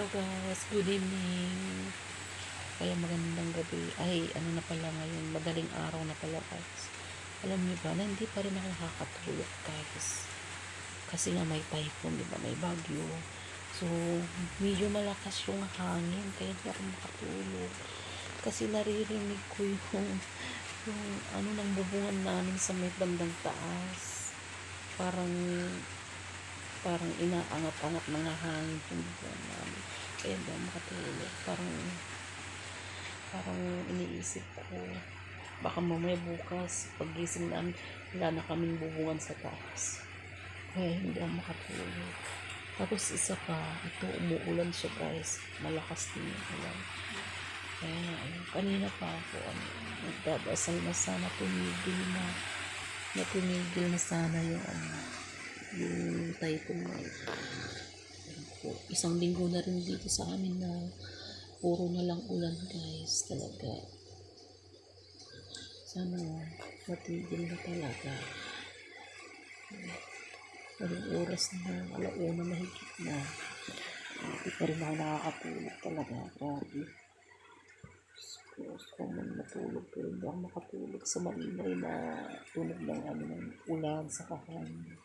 Hello guys, good evening. Kaya magandang gabi. Ay, ano na pala ngayon, madaling araw na pala guys. Alam niyo ba na hindi pa rin ako nakakatulog guys. Kasi nga may typhoon, di ba? May bagyo. So, medyo malakas yung hangin, kaya hindi ako makatulog. Kasi naririnig ko yung ano ng bubungan namin sa may bandang taas. Parang inaangat-angat mga hangin yung bubungan namin. Kaya hindi ako makatulog. Parang iniisip ko, baka mamaya bukas, pagising namin, wala na kaming bubungan sa taas. Kaya hindi ako makatulog. Tapos isa pa, ito umuulan siya guys. Malakas din yung ulan. Kaya kanina pa ako, nagdadasal na sana tumigil na sana yung typhoon na ito. Isang linggo na rin dito sa amin na puro na lang ulan guys, talaga. Sana matigil na talaga. Anong oras na, alauna mahigit na. Hindi pa rin ako nakakatulog talaga. Grabe. Gusto ko man matulog pero hindi ako makatulog sa maingay na tunog ng ng ulan sa kahangin.